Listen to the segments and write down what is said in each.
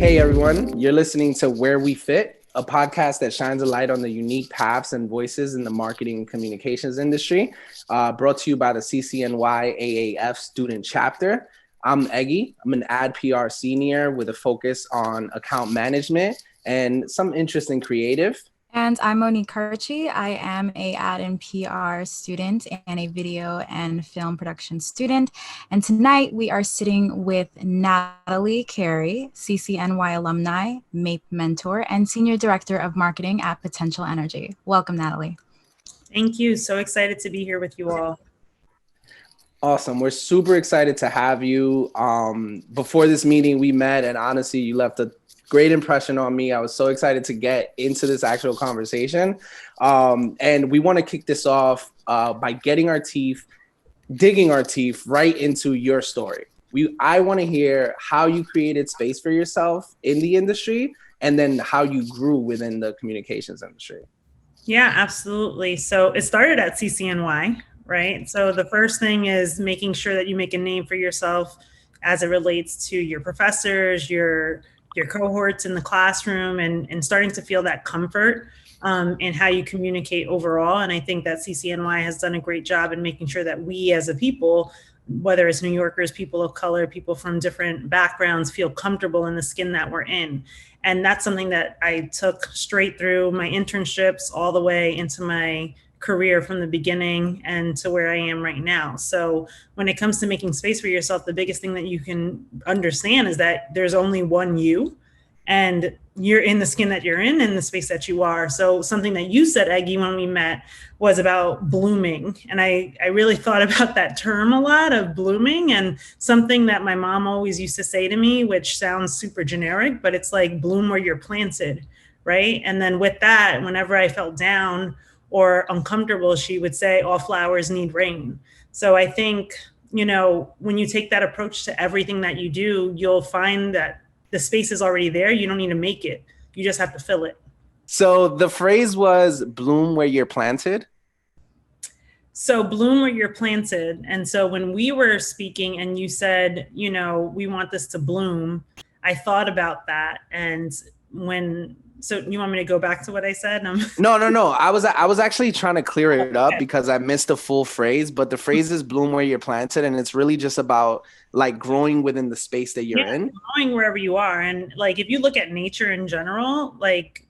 Hey everyone, you're listening to Where We Fit, a podcast that shines a light on the unique paths and voices in the marketing and communications industry, brought to you by the CCNY AAF student chapter. I'm Eggy. I'm an ad PR senior with a focus on account management and some interest in creative. And I'm Monique Karchi. I am a ad and PR student and a video and film production student. And tonight we are sitting with Natalie Carey, CCNY alumni, MAPE mentor, and Senior Director of Marketing at Potential Energy. Welcome, Natalie. Thank you. So excited to be here with you all. Awesome. We're super excited to have you. Before this meeting, we met, and honestly, you left a great impression on me. I was so excited to get into this actual conversation. And we want to kick this off by digging our teeth right into your story. I want to hear how you created space for yourself in the industry and then how you grew within the communications industry. Yeah, absolutely. So it started at CCNY, right? So the first thing is making sure that you make a name for yourself as it relates to your professors, your cohorts in the classroom, and starting to feel that comfort in how you communicate overall. And I think that CCNY has done a great job in making sure that we as a people, whether it's New Yorkers, people of color, people from different backgrounds, feel comfortable in the skin that we're in. And that's something that I took straight through my internships all the way into my career from the beginning and to where I am right now. So when it comes to making space for yourself, the biggest thing that you can understand is that there's only one you, and you're in the skin that you're in and the space that you are. So something that you said, Eggy, when we met was about blooming. And I really thought about that term a lot, of blooming, and something that my mom always used to say to me, which sounds super generic, but it's like bloom where you're planted, right? And then with that, whenever I felt down or uncomfortable, she would say, all flowers need rain. So I think, when you take that approach to everything that you do, you'll find that the space is already there. You don't need to make it. You just have to fill it. So the phrase was bloom where you're planted. So bloom where you're planted. And so when we were speaking and you said, we want this to bloom, I thought about that. And so you want me to go back to what I said? No. I was actually trying to clear it up because I missed the full phrase, but the phrase is bloom where you're planted. And it's really just about like growing within the space that you're in. Growing wherever you are. And like, if you look at nature in general, like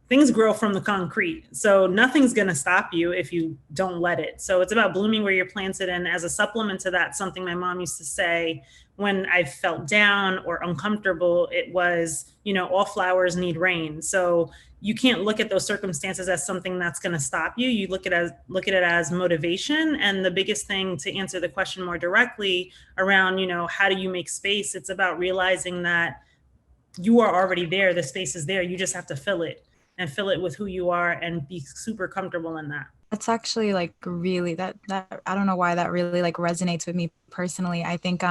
things grow from the concrete. So nothing's going to stop you if you don't let it. So it's about blooming where you're planted. And as a supplement to that, something my mom used to say when I felt down or uncomfortable, it was, all flowers need rain. So you can't look at those circumstances as something that's going to stop you. You look at it as motivation. And the biggest thing, to answer the question more directly around, how do you make space? It's about realizing that you are already there. The space is there. You just have to fill it, and fill it with who you are and be super comfortable in that. That's actually like really that I don't know why that really like resonates with me personally. I think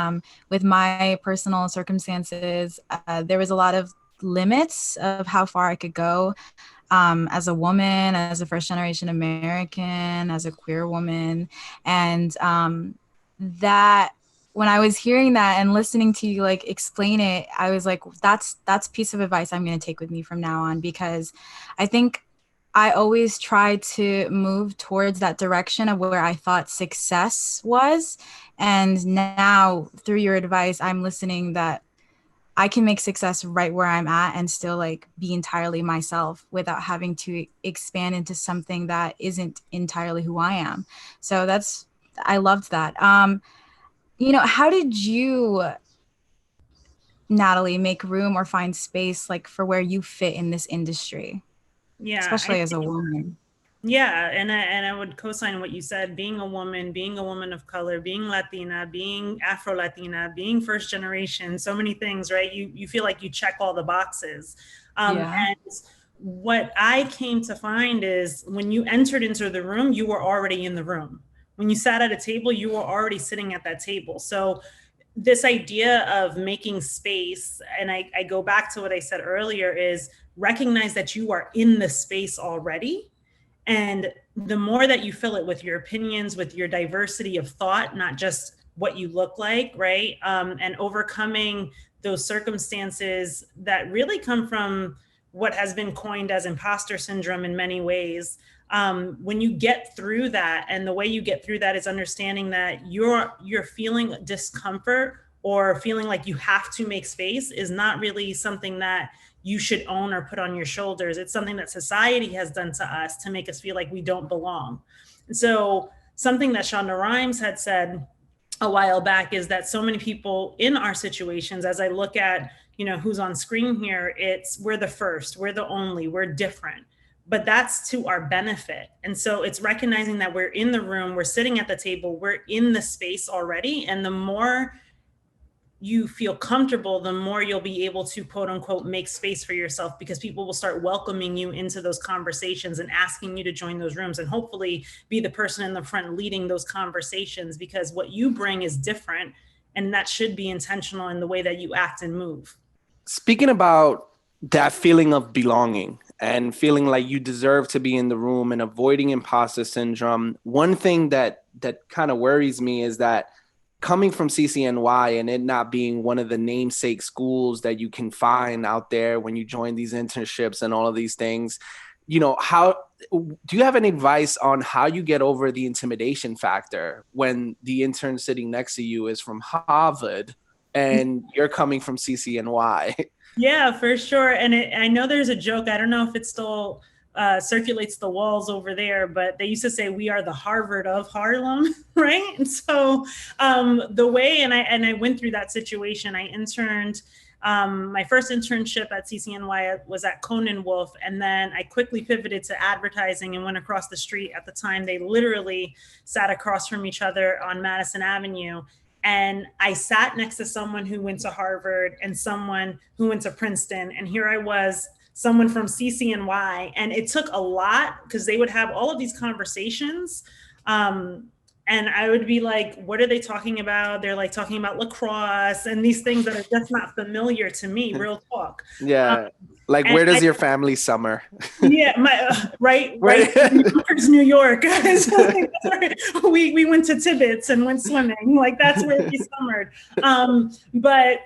with my personal circumstances, there was a lot of limits of how far I could go as a woman, as a first generation American, as a queer woman. And that when I was hearing that and listening to you like explain it, I was like, that's a piece of advice I'm going to take with me from now on, because I think I always tried to move towards that direction of where I thought success was. And now through your advice, I'm listening that I can make success right where I'm at and still like be entirely myself without having to expand into something that isn't entirely who I am. So I loved that. How did you, Natalie, make room or find space like for where you fit in this industry? Yeah, especially as a woman. Yeah, and I would co-sign what you said. Being a woman of color, being Latina, being Afro-Latina, being first generation, so many things, right? You feel like you check all the boxes. And what I came to find is when you entered into the room, you were already in the room. When you sat at a table, you were already sitting at that table. So this idea of making space, and I go back to what I said earlier, is recognize that you are in the space already. And the more that you fill it with your opinions, with your diversity of thought, not just what you look like, right? And overcoming those circumstances that really come from what has been coined as imposter syndrome in many ways. When you get through that, and the way you get through that is understanding that you're feeling discomfort or feeling like you have to make space is not really something that you should own or put on your shoulders. It's something that society has done to us to make us feel like we don't belong. And so something that Shonda Rhimes had said a while back is that so many people in our situations, as I look at, who's on screen here, we're the first, we're the only, we're different, but that's to our benefit. And so it's recognizing that we're in the room, we're sitting at the table, we're in the space already. And the more you feel comfortable, the more you'll be able to, quote unquote, make space for yourself, because people will start welcoming you into those conversations and asking you to join those rooms, and hopefully be the person in the front leading those conversations, because what you bring is different, and that should be intentional in the way that you act and move. Speaking about that feeling of belonging and feeling like you deserve to be in the room and avoiding imposter syndrome, one thing that kind of worries me is that coming from CCNY and it not being one of the namesake schools that you can find out there when you join these internships and all of these things, how do you have any advice on how you get over the intimidation factor when the intern sitting next to you is from Harvard and you're coming from CCNY? Yeah, for sure. And I know there's a joke, I don't know if it still circulates the walls over there, but they used to say we are the Harvard of Harlem, right? And so the way, and I went through that situation. I interned, my first internship at CCNY was at Conan Wolf, and then I quickly pivoted to advertising and went across the street. At the time, they literally sat across from each other on Madison Avenue. And I sat next to someone who went to Harvard and someone who went to Princeton. And here I was, someone from CCNY. And it took a lot, because they would have all of these conversations. And I would be like, what are they talking about? They're like talking about lacrosse and these things that are just not familiar to me, real talk. Yeah. Like, where does your family summer? Yeah, right. New York. We went to Tibbetts and went swimming. Like, that's where we summered. But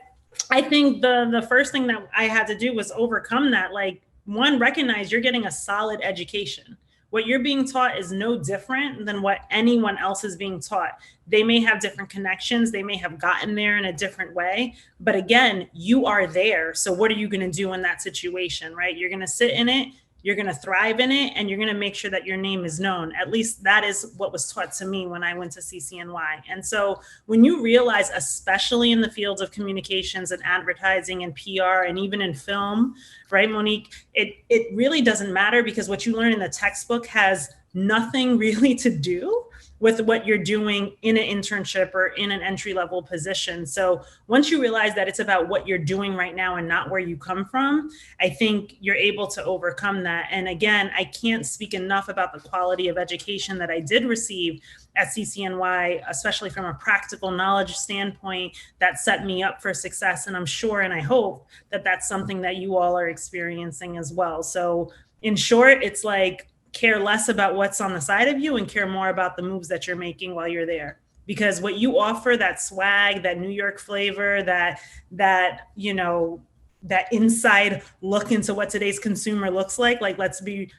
I think the first thing that I had to do was overcome that. Like, one, recognize you're getting a solid education. What you're being taught is no different than what anyone else is being taught. They may have different connections. They may have gotten there in a different way. But again, you are there. So what are you going to do in that situation, right? You're going to sit in it. You're going to thrive in it, and you're going to make sure that your name is known. At least that is what was taught to me when I went to CCNY. And so when you realize, especially in the fields of communications and advertising and PR and even in film, right, Monique, it really doesn't matter, because what you learn in the textbook has nothing really to do with what you're doing in an internship or in an entry-level position. So once you realize that it's about what you're doing right now and not where you come from, I think you're able to overcome that. And again, I can't speak enough about the quality of education that I did receive at CCNY, especially from a practical knowledge standpoint, that set me up for success. And I'm sure, and I hope that that's something that you all are experiencing as well. So in short, it's like, care less about what's on the side of you and care more about the moves that you're making while you're there. Because what you offer, that swag, that New York flavor, that inside look into what today's consumer looks like let's be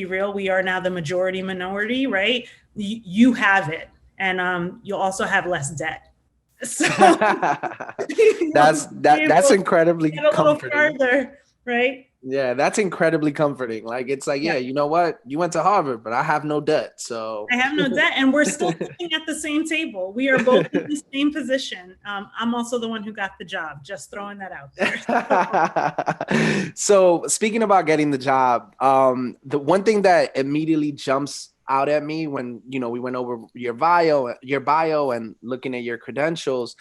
real, we are now the majority minority, right? You have it, and you'll also have less debt. So that's incredibly comforting. Further, right? Yeah, that's incredibly comforting. Like, it's like, yeah, you know what? You went to Harvard, but I have no debt. So I have no debt, and we're still sitting at the same table. We are both in the same position. I'm also the one who got the job. Just throwing that out there. So speaking about getting the job, the one thing that immediately jumps out at me when, we went over your bio and looking at your credentials,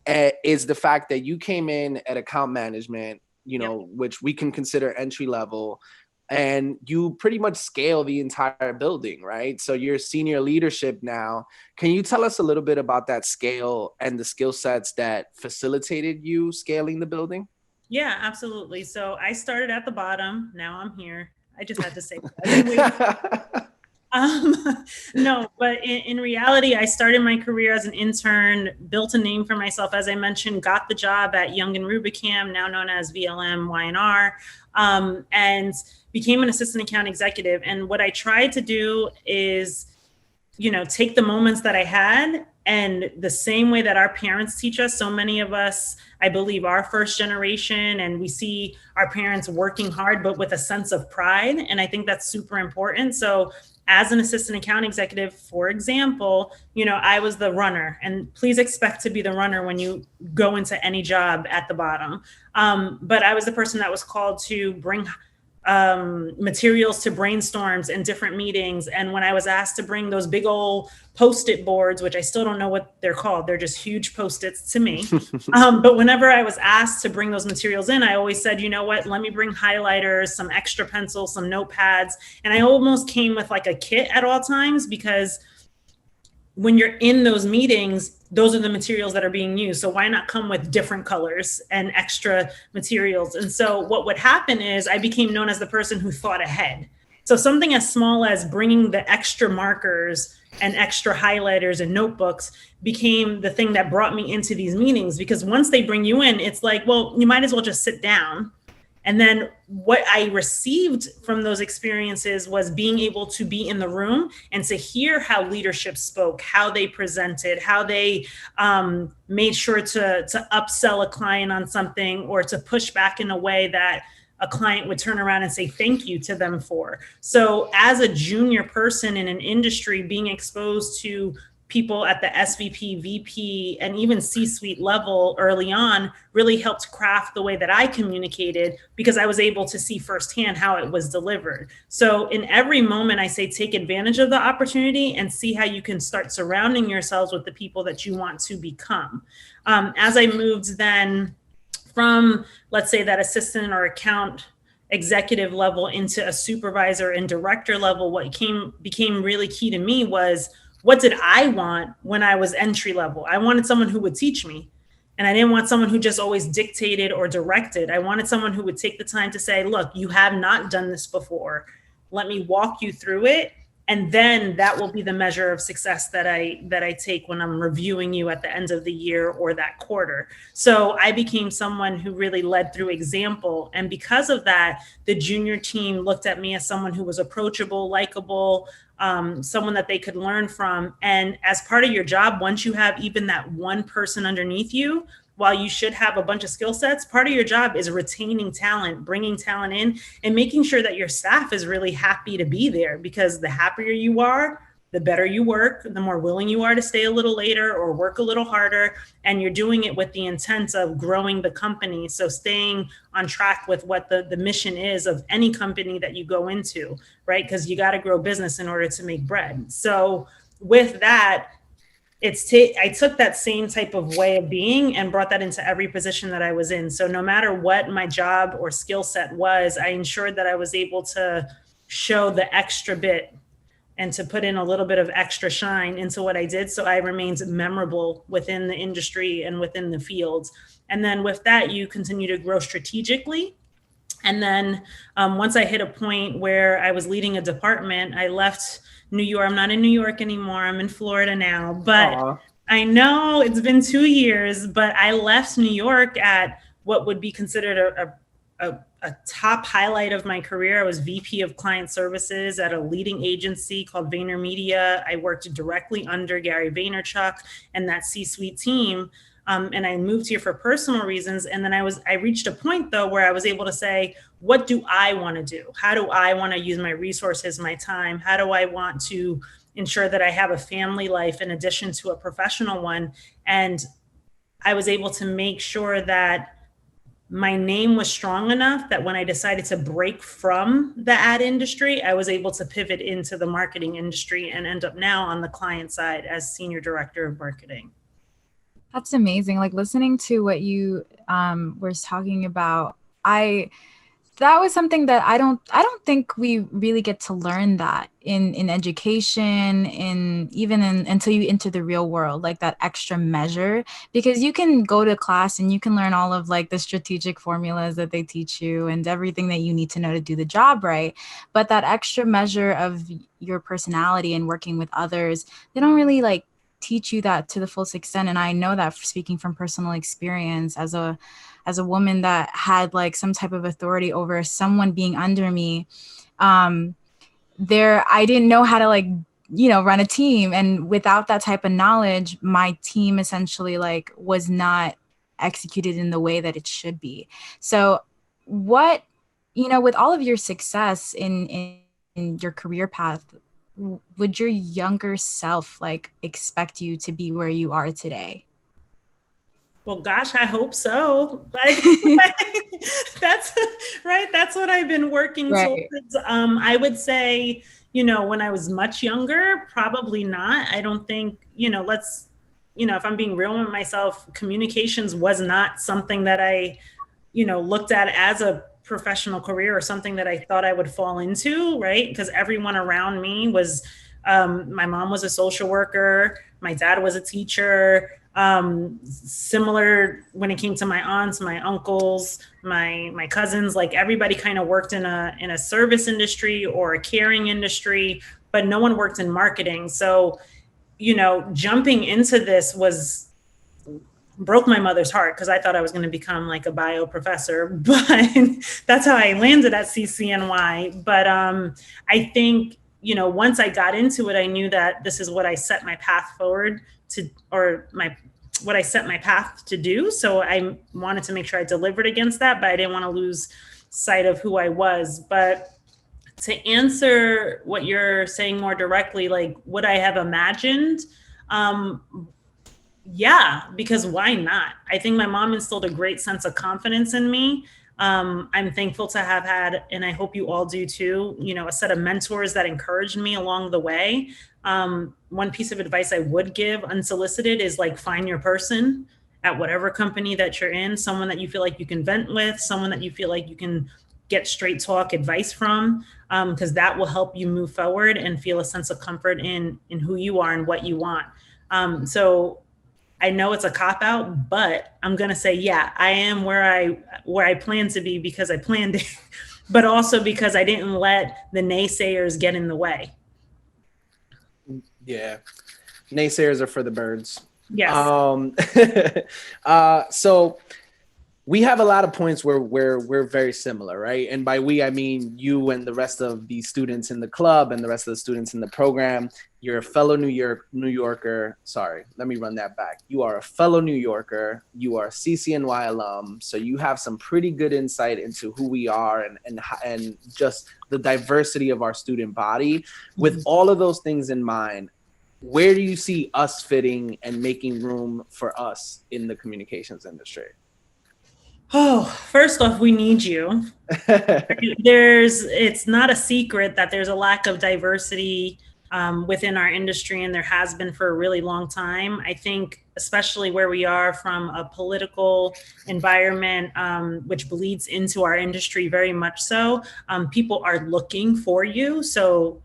is the fact that you came in at account management, which we can consider entry level, and you pretty much scale the entire building, right? So you're senior leadership now. Can you tell us a little bit about that scale and the skill sets that facilitated you scaling the building? Yeah, absolutely. So I started at the bottom. Now I'm here. I just had to say that. No, but in reality, I started my career as an intern, built a name for myself, as I mentioned, got the job at Young and Rubicam, now known as VMLY&R, and became an assistant account executive. And what I tried to do is, take the moments that I had, and the same way that our parents teach us, so many of us, I believe, are first generation, and we see our parents working hard, but with a sense of pride. And I think that's super important. So as an assistant account executive, for example, I was the runner, and please expect to be the runner when you go into any job at the bottom. But I was the person that was called to bring materials to brainstorms and different meetings. And when I was asked to bring those big old Post-it boards, which I still don't know what they're called, they're just huge Post-its to me. But whenever I was asked to bring those materials in, I always said, you know what, let me bring highlighters, some extra pencils, some notepads. And I almost came with like a kit at all times, because when you're in those meetings, those are the materials that are being used. So why not come with different colors and extra materials? And so what would happen is I became known as the person who thought ahead. So something as small as bringing the extra markers and extra highlighters and notebooks became the thing that brought me into these meetings, because once they bring you in, it's like, well, you might as well just sit down. And then what I received from those experiences was being able to be in the room and to hear how leadership spoke, how they presented, how they made sure to upsell a client on something, or to push back in a way that a client would turn around and say thank you to them for. So as a junior person in an industry, being exposed to people at the SVP, VP, and even C-suite level early on really helped craft the way that I communicated, because I was able to see firsthand how it was delivered. So in every moment, I say take advantage of the opportunity and see how you can start surrounding yourselves with the people that you want to become. As I moved then from, let's say, that assistant or account executive level into a supervisor and director level, what became really key to me was, what did I want when I was entry level? I wanted someone who would teach me. And I didn't want someone who just always dictated or directed. I wanted someone who would take the time to say, look, you have not done this before. Let me walk you through it. And then that will be the measure of success that I take when I'm reviewing you at the end of the year or that quarter. So I became someone who really led through example. And because of that, the junior team looked at me as someone who was approachable, likable, someone that they could learn from. And as part of your job, once you have even that one person underneath you, while you should have a bunch of skill sets, part of your job is retaining talent, bringing talent in, and making sure that your staff is really happy to be there, because the happier you are, the better you work, the more willing you are to stay a little later or work a little harder. And you're doing it with the intent of growing the company. So staying on track with what the mission is of any company that you go into, right? Because you got to grow business in order to make bread. So with that, I took that same type of way of being and brought that into every position that I was in. So no matter what my job or skill set was, I ensured that I was able to show the extra bit and to put in a little bit of extra shine into what I did. So I remained memorable within the industry and within the fields. And then with that, you continue to grow strategically. And then once I hit a point where I was leading a department, I left New York. I'm not in New York anymore. I'm in Florida now, but Aww. I know it's been 2 years, but I left New York at what would be considered a top highlight of my career. I was VP of client services at a leading agency called VaynerMedia. I worked directly under Gary Vaynerchuk and that C-suite team. And I moved here for personal reasons. And then I reached a point though, where I was able to say, what do I want to do? How do I want to use my resources, my time? How do I want to ensure that I have a family life in addition to a professional one? And I was able to make sure that my name was strong enough that when I decided to break from the ad industry, I was able to pivot into the marketing industry and end up now on the client side as Senior Director of Marketing. That's amazing. Like listening to what you were talking about, that was something that I don't think we really get to learn that in education, until you enter the real world, like that extra measure, because you can go to class and you can learn all of like the strategic formulas that they teach you and everything that you need to know to do the job right. But that extra measure of your personality and working with others, they don't really like teach you that to the full extent. And I know that speaking from personal experience as a woman that had like some type of authority over someone being under me, I didn't know how to like, run a team. And without that type of knowledge, my team essentially like was not executed in the way that it should be. So what, with all of your success in your career path, would your younger self like expect you to be where you are today? Well, gosh, I hope so. Like, that's right. That's what I've been working towards. I would say, when I was much younger, probably not. I don't think, if I'm being real with myself, communications was not something that I, looked at as a professional career or something that I thought I would fall into, right? Because everyone around me was, my mom was a social worker, my dad was a teacher. Similar when it came to my aunts, my uncles, my cousins, like everybody kind of worked in a service industry or a caring industry, but no one worked in marketing. So, jumping into this broke my mother's heart because I thought I was going to become like a bio professor, but that's how I landed at CCNY. But I think, once I got into it, I knew that this is what I set my path forward to, what I set my path to do. So I wanted to make sure I delivered against that, but I didn't want to lose sight of who I was. But to answer what you're saying more directly, like would I have imagined? Yeah, because why not? I think my mom instilled a great sense of confidence in me. I'm thankful to have had, and I hope you all do too, a set of mentors that encouraged me along the way. One piece of advice I would give unsolicited is like find your person at whatever company that you're in, someone that you feel like you can vent with, someone that you feel like you can get straight talk advice from, because that will help you move forward and feel a sense of comfort in who you are and what you want. So I know it's a cop out, but I'm going to say, yeah, I am where I plan to be because I planned it, but also because I didn't let the naysayers get in the way. Yeah. Naysayers are for the birds. Yes. So we have a lot of points where we're very similar, right? And by we, I mean you and the rest of the students in the club and the rest of the students in the program. You're a fellow New Yorker. Sorry, let me run that back. You are a fellow New Yorker. You are a CCNY alum. So you have some pretty good insight into who we are and just the diversity of our student body. With all of those things in mind, where do you see us fitting and making room for us in the communications industry? Oh, first off, we need you. It's not a secret that there's a lack of diversity within our industry, and there has been for a really long time. I think, especially where we are from a political environment, which bleeds into our industry very much so, people are looking for you. So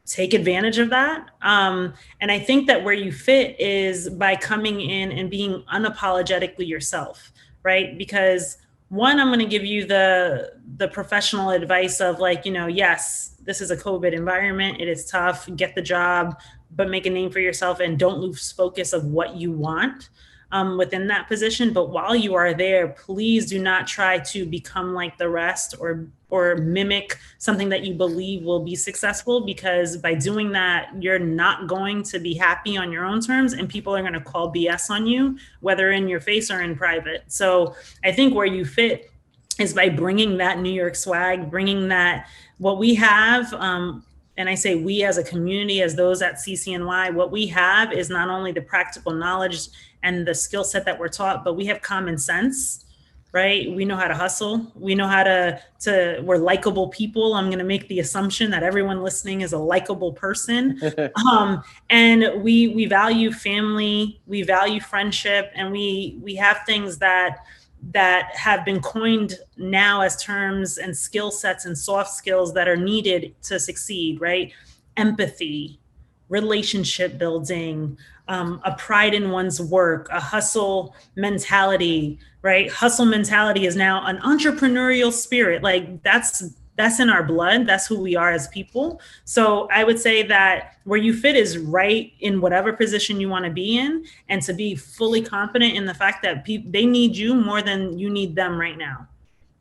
take advantage of that. And I think that where you fit is by coming in and being unapologetically yourself. Right? Because one, I'm going to give you the professional advice of like, yes, this is a COVID environment. It is tough. Get the job, but make a name for yourself and don't lose focus of what you want within that position. But while you are there, please do not try to become like the rest or mimic something that you believe will be successful, because by doing that, you're not going to be happy on your own terms and people are going to call BS on you, whether in your face or in private. So I think where you fit is by bringing that New York swag, bringing that, what we have, and I say we as a community, as those at CCNY, what we have is not only the practical knowledge and the skill set that we're taught, but we have common sense. Right? We know how to hustle. We know how we're likable people. I'm going to make the assumption that everyone listening is a likable person. And we value family, we value friendship, and we have things that, that have been coined now as terms and skill sets and soft skills that are needed to succeed, right? Empathy, relationship building, a pride in one's work, a hustle mentality, right? Hustle mentality is now an entrepreneurial spirit. Like that's in our blood. That's who we are as people. So I would say that where you fit is right in whatever position you want to be in, and to be fully confident in the fact that they need you more than you need them right now,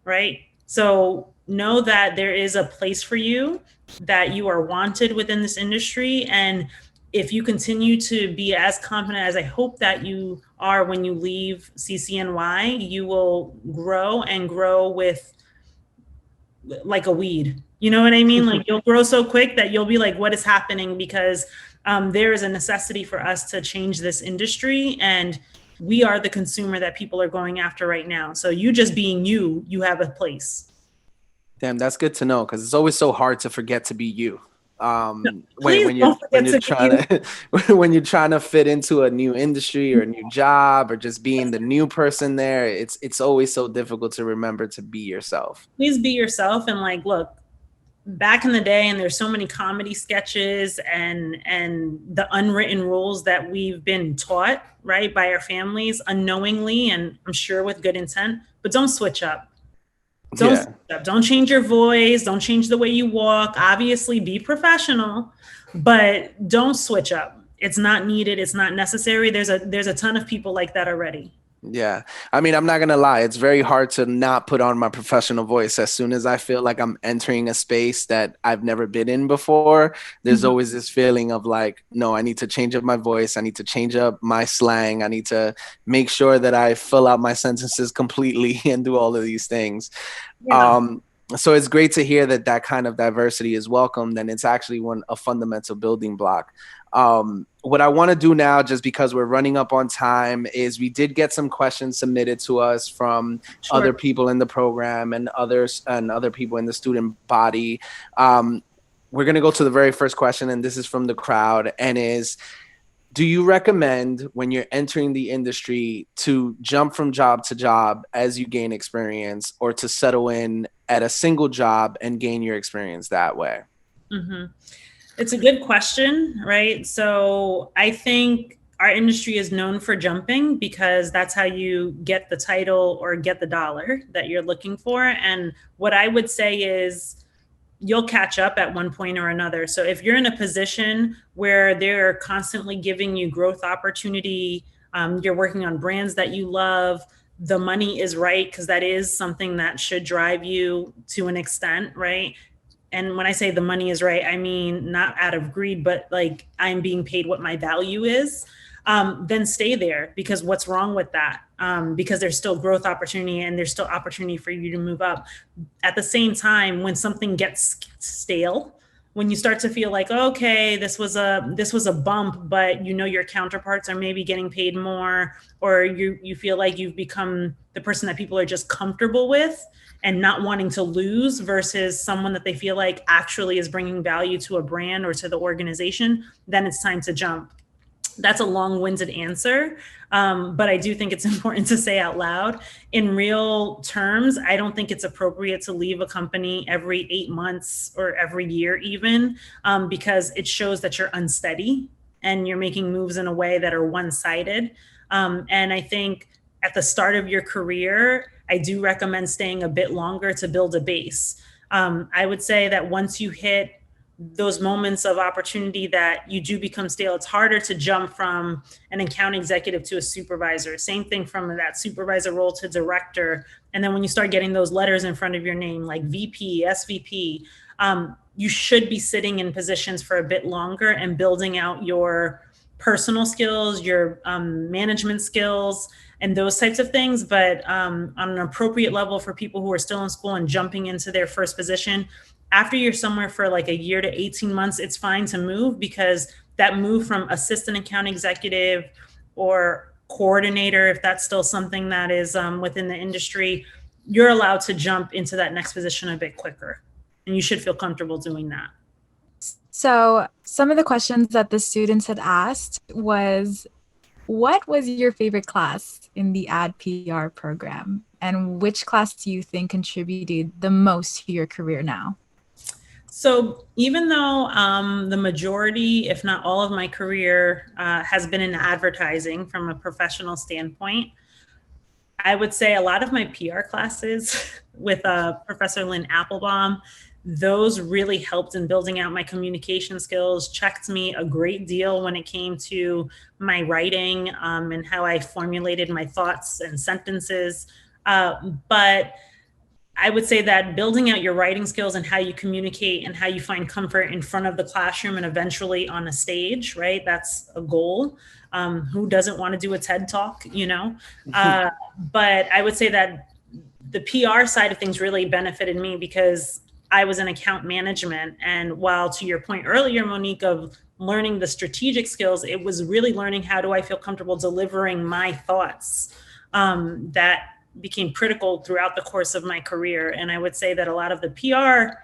right? So know that there is a place for you, that you are wanted within this industry. And if you continue to be as confident as I hope that you are when you leave CCNY, you will grow and grow with like a weed. You know what I mean? Like you'll grow so quick that you'll be like, what is happening? Because there is a necessity for us to change this industry. And we are the consumer that people are going after right now. So you just being you, you have a place. Damn, that's good to know, because it's always so hard to forget to be you. When you're trying to fit into a new industry or a new job, or just being the new person there, it's always so difficult to remember to be yourself. Please be yourself. And like, look, back in the day, and there's so many comedy sketches and the unwritten rules that we've been taught, right, by our families unknowingly, and I'm sure with good intent, but don't switch up. Don't change your voice. Don't change the way you walk. Obviously, be professional, but don't switch up. It's not needed. It's not necessary. There's a ton of people like that already. Yeah. I mean, I'm not going to lie. It's very hard to not put on my professional voice. As soon as I feel like I'm entering a space that I've never been in before, there's always this feeling of like, no, I need to change up my voice. I need to change up my slang. I need to make sure that I fill out my sentences completely and do all of these things. Yeah. So it's great to hear that that kind of diversity is welcomed, and it's actually a fundamental building block. What I want to do now, just because we're running up on time, is we did get some questions submitted to us from other people in the program and other people in the student body. We're going to go to the very first question, and this is from the crowd, and is, do you recommend when you're entering the industry to jump from job to job as you gain experience, or to settle in at a single job and gain your experience that way? Mm-hmm. It's a good question, right? So I think our industry is known for jumping because that's how you get the title or get the dollar that you're looking for. And what I would say is you'll catch up at one point or another. So if you're in a position where they're constantly giving you growth opportunity, you're working on brands that you love, the money is right, because that is something that should drive you to an extent, right? And when I say the money is right, I mean, not out of greed, but like I'm being paid what my value is, then stay there, because what's wrong with that? Because there's still growth opportunity and there's still opportunity for you to move up. At the same time, when something gets stale, when you start to feel like, okay, this was a bump, but you know your counterparts are maybe getting paid more, or you feel like you've become the person that people are just comfortable with and not wanting to lose, versus someone that they feel like actually is bringing value to a brand or to the organization, then it's time to jump. That's a long-winded answer, but I do think it's important to say out loud. In real terms, I don't think it's appropriate to leave a company every 8 months or every year even, because it shows that you're unsteady and you're making moves in a way that are one-sided. And I think at the start of your career, I do recommend staying a bit longer to build a base. I would say that once you hit those moments of opportunity that you do become stale, it's harder to jump from an account executive to a supervisor. Same thing from that supervisor role to director. And then when you start getting those letters in front of your name, like VP, SVP, you should be sitting in positions for a bit longer and building out your personal skills, your management skills, and those types of things. But on an appropriate level for people who are still in school and jumping into their first position, after you're somewhere for like a year to 18 months, it's fine to move, because that move from assistant account executive or coordinator, if that's still something that is within the industry, you're allowed to jump into that next position a bit quicker. And you should feel comfortable doing that. So some of the questions that the students had asked was, What was your favorite class in the ad PR program? And which class do you think contributed the most to your career now? So even though the majority, if not all of my career has been in advertising from a professional standpoint, I would say a lot of my PR classes with Professor Lynn Applebaum, those really helped in building out my communication skills, checked me a great deal when it came to my writing and how I formulated my thoughts and sentences. But I would say that building out your writing skills and how you communicate and how you find comfort in front of the classroom and eventually on a stage, right? That's a goal. Who doesn't want to do a TED Talk, you know? But I would say that the PR side of things really benefited me because I was in account management. And while to your point earlier, Monique, of learning the strategic skills, it was really learning how do I feel comfortable delivering my thoughts that became critical throughout the course of my career. And I would say that a lot of the PR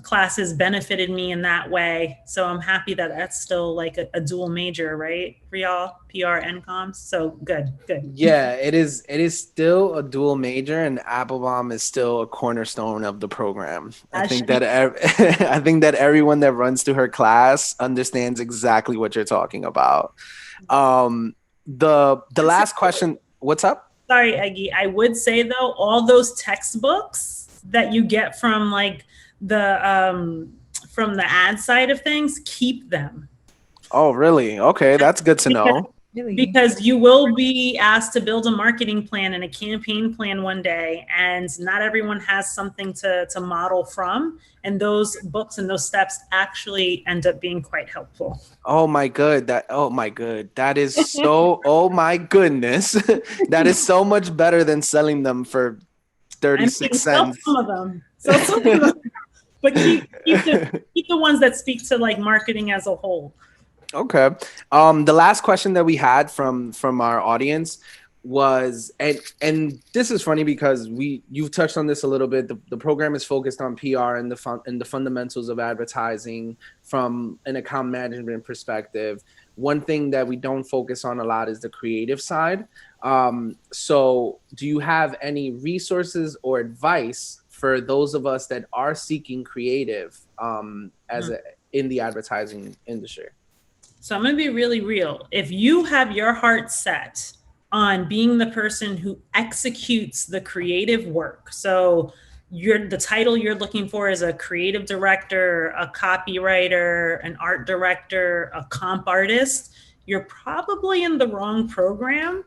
classes benefited me in that way. So I'm happy that that's still like a dual major, right? For y'all, PR and comms. So good. Yeah, it is still a dual major, and Applebaum is still a cornerstone of the program. I think that everyone that runs to her class understands exactly what you're talking about. The last question, what's up? Sorry, Eggy. I would say though, all those textbooks that you get from like the ad side of things, keep them. Oh, really? Okay, that's good to know. Because you will be asked to build a marketing plan and a campaign plan one day, and not everyone has something to model from. And those books and those steps actually end up being quite helpful. Oh my good. That is so, oh my goodness. That is so much better than selling them for 36 cents. Some of them. But keep the ones that speak to like marketing as a whole. Okay. The last question that we had from our audience was, and this is funny because you've touched on this a little bit. The program is focused on PR and the fundamentals of advertising from an account management perspective. One thing that we don't focus on a lot is the creative side. So do you have any resources or advice for those of us that are seeking creative in the advertising industry? So I'm going to be really real. If you have your heart set on being the person who executes the creative work, so the title you're looking for is a creative director, a copywriter, an art director, a comp artist, you're probably in the wrong program,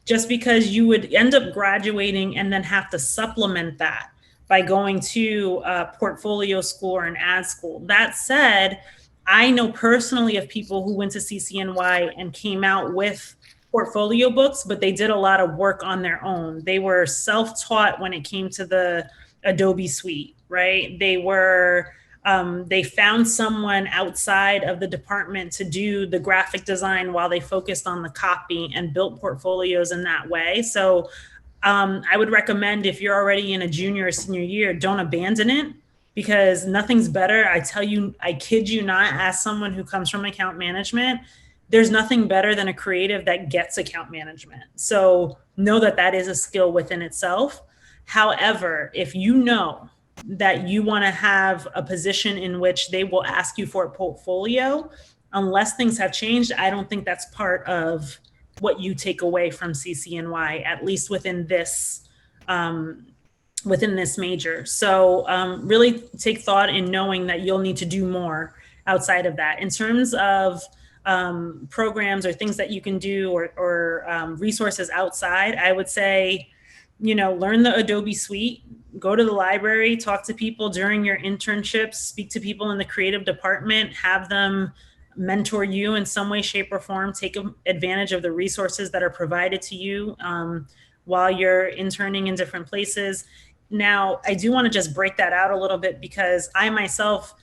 just because you would end up graduating and then have to supplement that by going to a portfolio school or an ad school. That said, I know personally of people who went to CCNY and came out with portfolio books, but they did a lot of work on their own. They were self-taught when it came to the Adobe suite, right? They found someone outside of the department to do the graphic design while they focused on the copy and built portfolios in that way. So I would recommend, if you're already in a junior or senior year, don't abandon it, because nothing's better. I tell you, I kid you not, as someone who comes from account management, there's nothing better than a creative that gets account management. So know that that is a skill within itself. However, if you know that you want to have a position in which they will ask you for a portfolio, unless things have changed, I don't think that's part of what you take away from CCNY, at least within this major. So really take thought in knowing that you'll need to do more outside of that. In terms of programs or things that you can do or resources outside, I would say, learn the Adobe suite, go to the library, talk to people during your internships, speak to people in the creative department, have them mentor you in some way, shape, or form, take advantage of the resources that are provided to you while you're interning in different places. Now, I do want to just break that out a little bit, because I myself,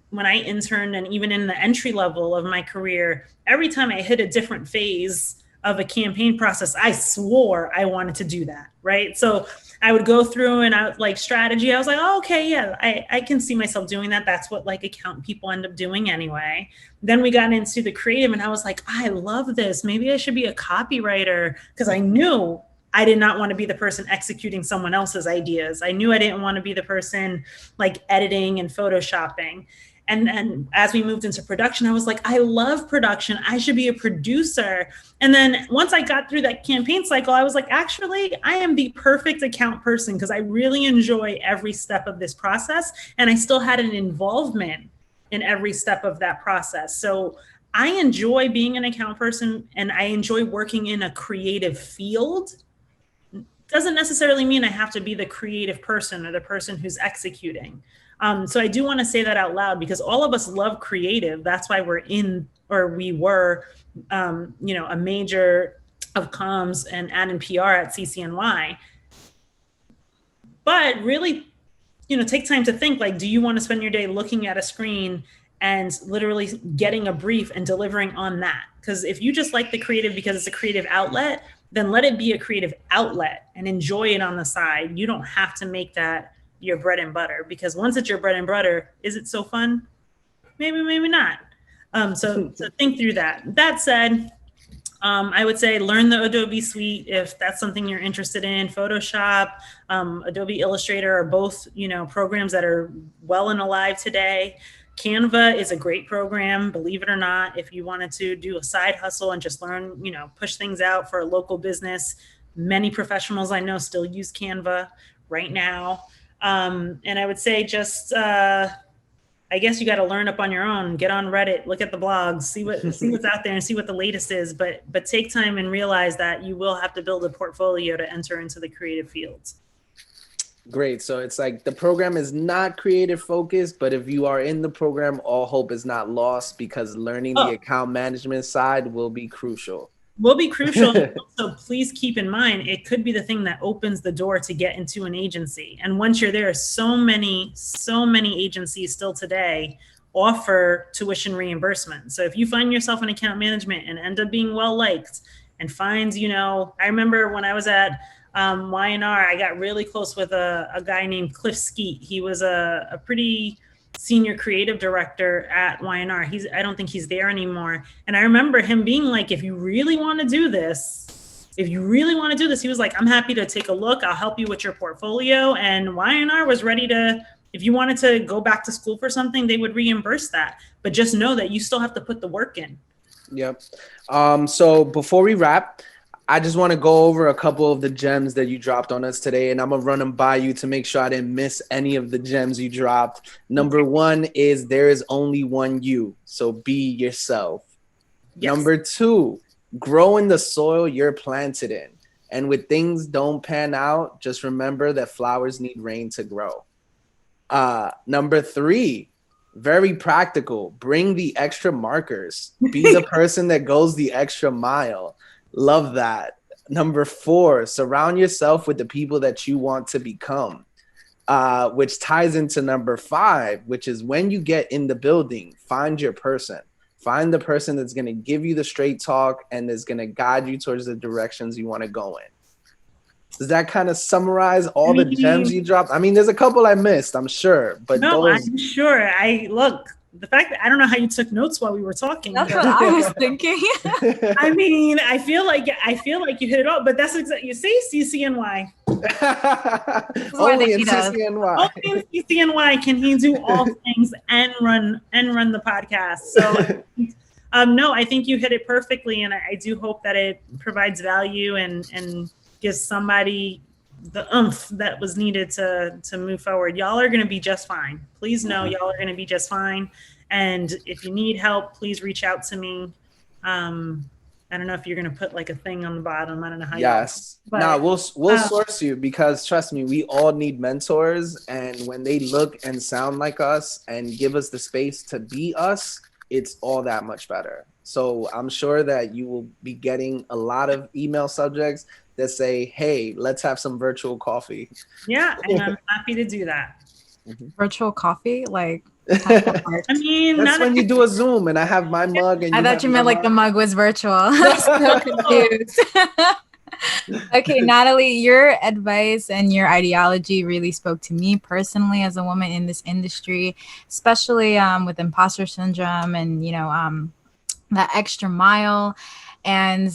when I interned and even in the entry level of my career, every time I hit a different phase of a campaign process, I swore I wanted to do that, right? So I would go through and I would like strategy. I was like, oh, okay, yeah, I can see myself doing that. That's what like account people end up doing anyway. Then we got into the creative and I was like, I love this. Maybe I should be a copywriter, because I knew I did not want to be the person executing someone else's ideas. I knew I didn't want to be the person like editing and photoshopping. And then as we moved into production, I was like, I love production. I should be a producer. And then once I got through that campaign cycle, I was like, actually, I am the perfect account person because I really enjoy every step of this process. And I still had an involvement in every step of that process. So I enjoy being an account person and I enjoy working in a creative field. Doesn't necessarily mean I have to be the creative person or the person who's executing. So I do want to say that out loud because all of us love creative. That's why we were, a major of comms and ad and PR at CCNY. But really, take time to think, like, do you want to spend your day looking at a screen and literally getting a brief and delivering on that? Because if you just like the creative because it's a creative outlet, then let it be a creative outlet and enjoy it on the side. You don't have to make that your bread and butter, because once it's your bread and butter, is it so fun? Maybe, maybe not. So think through that. That said, I would say learn the Adobe suite if that's something you're interested in. Photoshop, Adobe Illustrator are both, programs that are well and alive today. Canva is a great program, believe it or not, if you wanted to do a side hustle and just learn, push things out for a local business. Many professionals I know still use Canva right now. And I would say just, I guess you got to learn up on your own, get on Reddit, look at the blogs, see what's out there and see what the latest is, but take time and realize that you will have to build a portfolio to enter into the creative fields. Great. So it's like the program is not creative focused, but if you are in the program, all hope is not lost because learning the account management side will be crucial. Also, please keep in mind, it could be the thing that opens the door to get into an agency. And once you're there, so many agencies still today offer tuition reimbursement. So if you find yourself in account management and end up being well liked and find, I remember when I was at Y&R, I got really close with a guy named Cliff Skeet. He was a pretty senior creative director at Y&R. I don't think he's there anymore. And I remember him being like, if you really want to do this, he was like, I'm happy to take a look. I'll help you with your portfolio. And Y&R was ready to, if you wanted to go back to school for something, they would reimburse that. But just know that you still have to put the work in. Yep. So before we wrap, I just want to go over a couple of the gems that you dropped on us today, and I'm going to run them by you to make sure I didn't miss any of the gems you dropped. Number one is there is only one you, so be yourself. Yes. Number two, grow in the soil you're planted in. And when things don't pan out, just remember that flowers need rain to grow. Number three, very practical, bring the extra markers. Be the person that goes the extra mile. Love that. Number four, surround yourself with the people that you want to become, which ties into number five, which is when you get in the building, find your person. Find the person that's going to give you the straight talk and is going to guide you towards the directions you want to go in. Does that kind of summarize all the gems you dropped? I mean, there's a couple I missed, I'm sure. But no, I'm sure. The fact that I don't know how you took notes while we were talking. That's what I was thinking. I mean, I feel like you hit it all, but that's exactly, you see, CCNY. Only in CCNY. Only in CCNY can he do all things and run the podcast. So no, I think you hit it perfectly. And I do hope that it provides value and gives somebody the oomph that was needed to move forward. Y'all are going to be just fine. Please know y'all are going to be just fine. And if you need help, please reach out to me. I don't know if you're going to put like a thing on the bottom. I don't know how. Yes. No, we'll source you because trust me, we all need mentors. And when they look and sound like us and give us the space to be us, it's all that much better. So I'm sure that you will be getting a lot of email subjects that say, hey, let's have some virtual coffee. Yeah, and I'm happy to do that. Virtual coffee? Like I mean, That's when you do a Zoom and I have my mug and I thought you meant like the mug was virtual. I'm so confused. Okay, Natalie, your advice and your ideology really spoke to me personally as a woman in this industry, especially with imposter syndrome and, that extra mile. And,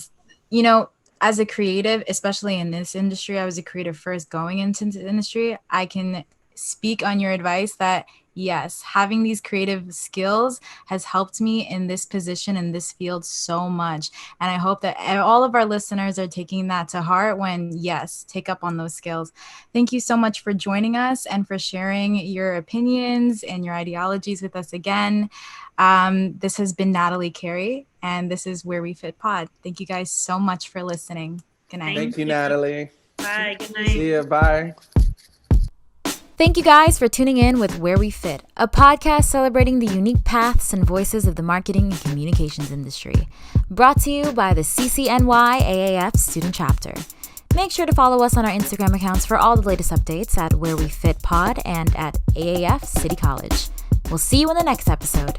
as a creative, especially in this industry, I was a creative first going into the industry. I can speak on your advice that yes, having these creative skills has helped me in this position in this field so much. And I hope that all of our listeners are taking that to heart when, yes, take up on those skills. Thank you so much for joining us and for sharing your opinions and your ideologies with us again. This has been Natalie Carey, and this is Where We Fit Pod. Thank you guys so much for listening. Good night. Thank you, Natalie. Bye. Good night. See ya. Bye. Thank you guys for tuning in with Where We Fit, a podcast celebrating the unique paths and voices of the marketing and communications industry. Brought to you by the CCNY AAF Student Chapter. Make sure to follow us on our Instagram accounts for all the latest updates at Where We Fit Pod and at AAF City College. We'll see you in the next episode.